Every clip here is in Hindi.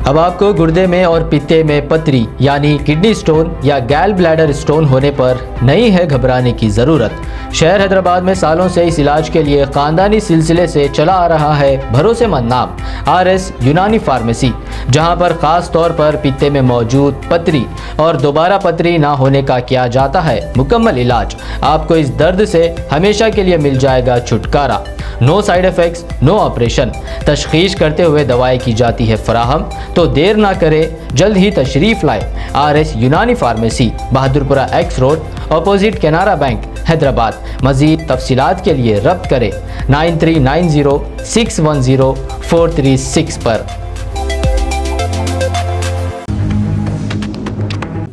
अब आपको गुर्दे में और पित्ते में पथरी यानी किडनी स्टोन या गैल ब्लैडर स्टोन होने पर नहीं है घबराने की ज़रूरत। शहर हैदराबाद में सालों से इस इलाज के लिए ख़ानदानी सिलसिले से चला आ रहा है भरोसेमंद नाम RS यूनानी फार्मेसी, जहां पर ख़ास तौर पर पित्ते में मौजूद पथरी और दोबारा पथरी ना होने का किया जाता है मुकम्मल इलाज। आपको इस दर्द से हमेशा के लिए मिल जाएगा छुटकारा। No side effects, no operation. तशखीस करते हुए दवाएं की जाती है फराहम। तो देर ना करें, जल्द ही तशरीफ़ लाए RS यूनानी pharmacy, Bahadurpura X road, opposite Canara bank, Hyderabad. मज़ीद तफसीलात के लिए रब्त करें 9390610436 पर।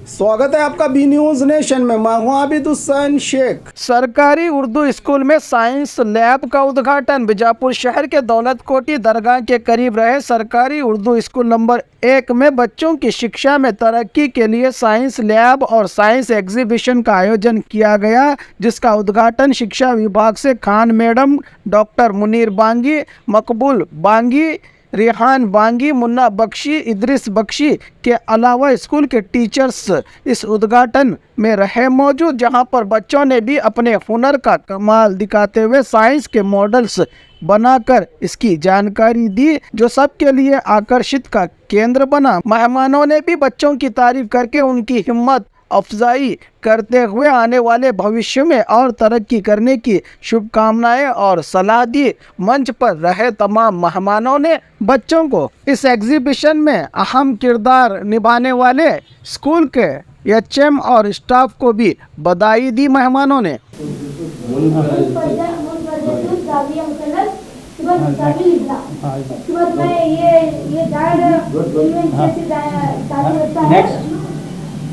स्वागत है आपका बी न्यूज नेशन में। मैं हूं आबिद हुसैन शेख। सरकारी उर्दू स्कूल में साइंस लैब का उद्घाटन। बीजापुर शहर के दौलत कोठी दरगाह के करीब रहे सरकारी उर्दू स्कूल नंबर 1 में बच्चों की शिक्षा में तरक्की के लिए साइंस लैब और साइंस एग्जीबिशन का आयोजन किया गया, जिसका उद्घाटन शिक्षा विभाग से खान मैडम, डॉक्टर मुनीर बांगी, मकबूल बांगी, रिहान बांगी, मुन्ना बख्शी, इद्रिस बख्शी के अलावा स्कूल के टीचर्स इस उद्घाटन में रहे मौजूद, जहां पर बच्चों ने भी अपने हुनर का कमाल दिखाते हुए साइंस के मॉडल्स बनाकर इसकी जानकारी दी, जो सबके लिए आकर्षित का केंद्र बना। मेहमानों ने भी बच्चों की तारीफ करके उनकी हिम्मत अफजाई करते हुए आने वाले भविष्य में और तरक्की करने की शुभकामनाएं और सलाह दी। मंच पर रहे तमाम मेहमानों ने बच्चों को इस एग्जीबिशन में अहम किरदार निभाने वाले स्कूल के HM और स्टाफ को भी बधाई दी। मेहमानों ने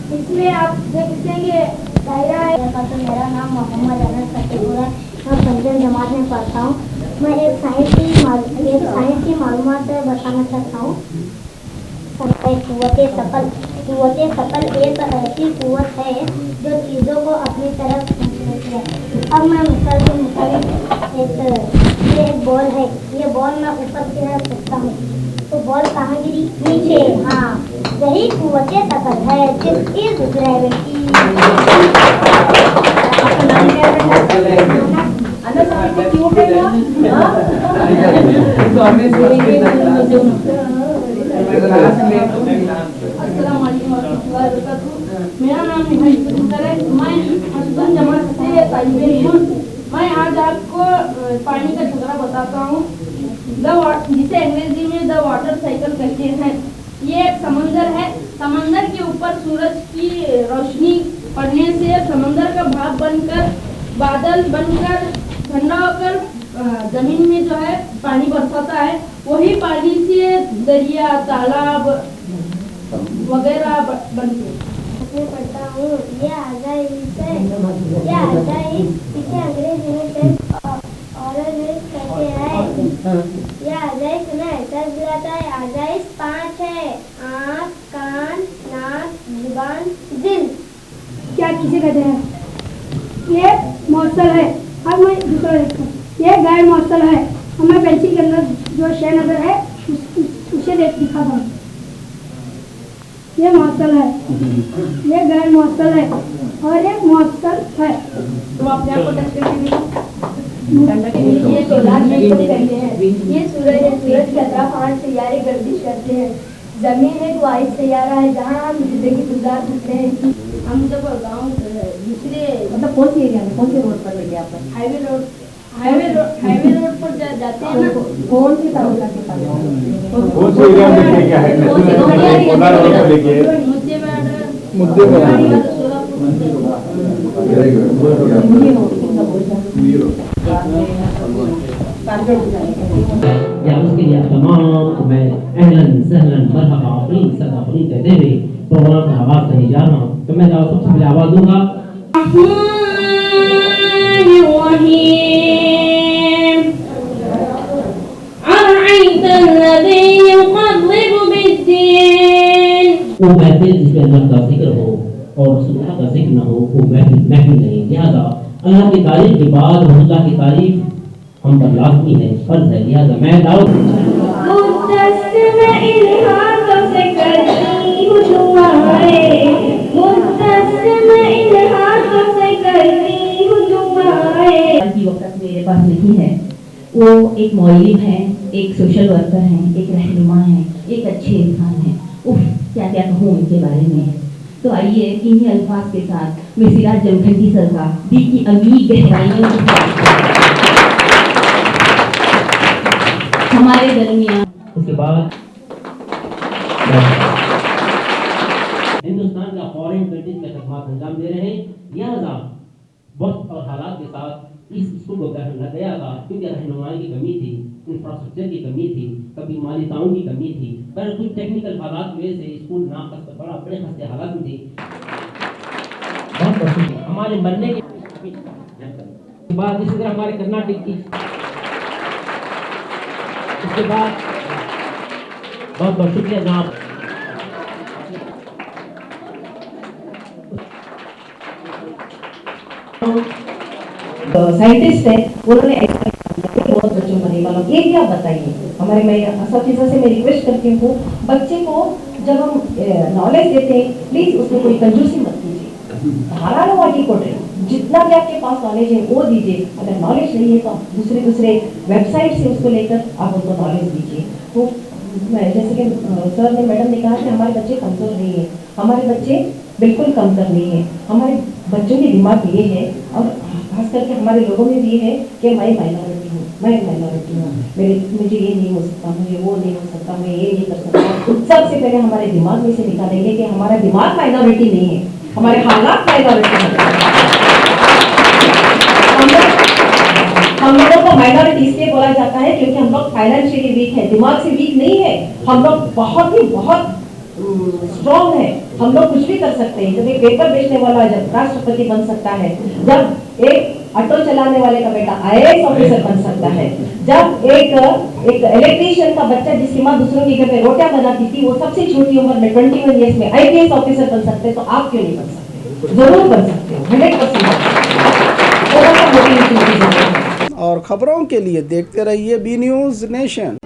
इसमें आप देख सकते हैं कि दायरा है। तो मेरा नाम मोहम्मद अनस फतेहपुरा, मैं पंजम जमात में पढ़ता हूँ। मैं एक साइंस की मालूमात बताना चाहता हूँ। कुव्वते सकल एक ऐसी कुव्वत है जो चीज़ों को अपनी तरफ खींचती है। अब मैं मिसाल के मुताबिक एक बॉल है, ये बॉल मैं ऊपर की तरफ फेंकता हूँ तो बॉल कहाँ गिरी? नीचे। हाँ, यही कुव्वते सकल है, दिस इज ग्रेविटी। मेरा नाम है, मैं जमात से तालिब हूँ। मैं आज आपको पानी का झगड़ा बताता हूँ, जिसे अंग्रेजी में द वाटर साइकिल कहते हैं। ये एक समंदर है। समंदर के ऊपर सूरज की रोशनी पड़ने से समंदर का भाप बनकर बादल बनकर ठंडा होकर जमीन में जो है पानी बरसाता है। वही पानी से दरिया, तालाब वगैरह बनते हैं। मैं पढ़ता हूँ ये आजाइश इसे अंग्रेजी में कहते हैं। ये आजाइश में ऐसा बुलाता है। आजाइश 5 है, आँख, कान, नाक, जुबान, दिल। क्या किसे कहते हैं? ये मौसल है। अब मैं दूसरा देखता हूँ। ये गैर मौसल है। हमें पेंसिल के अंदर जो शय नजर है उसे दिखा दो। ये मौसल है, ये गैर मौसल है और एक मौसल है। तो अपने आप को टच करके ये सूरज है। सूरज के अतराफ 8 सियारे गर्दिश करते हैं। जमीन एक वाहिद सैयारा है जहाँ हम जिंदगी गुजार सकते हैं। हम जब गाँव दूसरे मतलब कौन सी एरिया में, कौन से रोड पर बैठे आप? हाईवे रोड पर जाते हैं ना। कौन सी तरह का उसके लिए तमाम मैं अहलन सहलन मरहबा अपनी सदाफली कहते हुए प्रोग्राम का आवाज करने जा रहा हूँ। तो मैं सबसे पहले आवाज दूंगा। वो महफिल जिसमें अल्लाह का जिक्र हो और सुल्तान का जिक्र न हो वो महफिल नहीं। लिहाजा अल्लाह की तारीफ के बाद अल्लाह की तारीफ हम पर लाजमी है, फर्ज है। लिहाजा मैं दाऊद एक मौलिम हैं, एक सोशल वर्कर हैं, एक रहनुमा हैं, एक अच्छे इंसान हैं। उफ, क्या क्या कहूँ उनके बारे में। तो आइए इन्हीं अल्फाज के साथ मैं सिराज जमखंडी सर का दिल की अमीर गहराइयों के साथ हमारे दरमियान। उसके बाद हिंदुस्तान का फॉरेन कंट्रीज में खदमात अंजाम दे रहे हैं, लिहाजा वक्त और हालात के साथ इस स्कूल को गया था, क्योंकि रहनुमाई की कमी थी, इंफ्रास्ट्रक्चर की कमी थी, कभी मालिकाओं की कमी थी, पर कुछ टेक्निकल हालात की वजह से स्कूल बड़े खस्ते हालात में थी। हमारे मरने के बाद इसी तरह हमारे कर्नाटक की, उसके बाद बहुत बहुत शुक्रिया जनाब। साइंटिस्ट है, उन्होंने बहुत बच्चों को नहीं मालूम। ये क्या बताइए हमारे, मैं असफीजा से मैं रिक्वेस्ट करती हूँ, बच्चे को जब हम नॉलेज देते हैं प्लीज उसमें कोई कंजूसी मत कीजिए। धारा वाटी कोटे जितना भी आपके पास नॉलेज है वो दीजिए। अगर नॉलेज नहीं है तो आप दूसरे वेबसाइट से उसको लेकर आप उनको नॉलेज दीजिए। तो जैसे कि सर ने मैडम ने कहा कि हमारे बच्चे कमजोर नहीं है, हमारे बच्चे बिल्कुल कमजोर नहीं है। हमारे बच्चों के दिमाग में ये है, और खास करके हमारे लोगों में भी ये है कि मैं माइनॉरिटी हूँ, मुझे ये नहीं हो सकता, मुझे वो नहीं हो सकता, मैं ये नहीं कर सकता। सबसे पहले हमारे दिमाग में से निकालेंगे कि हमारा दिमाग माइनॉरिटी नहीं है, हमारे हालात माइनॉरिटी है। हम लोगों को माइनॉरिटी इसलिए बोला जाता है क्योंकि हम लोग फाइनेंशियली वीक है, दिमाग से वीक नहीं है। हम लोग बहुत स्ट्रॉन्ग है, हम लोग कुछ भी कर सकते हैं। जब एक पेपर बेचने वाला जब राष्ट्रपति बन सकता है, जब एक ऑटो चलाने वाले का बेटा IAS ऑफिसर बन सकता है, जब एक इलेक्ट्रीशियन का बच्चा जिसकी माँ दूसरों के घर में रोटियां बनाती थी, वो सबसे छोटी उम्र में 21 ईयर्स में IPS ऑफिसर बन सकते हैं, तो आप क्यों नहीं बन सकते? जरूर बन सकते हो, 100%। और खबरों के लिए देखते रहिए बी न्यूज़ नेशन।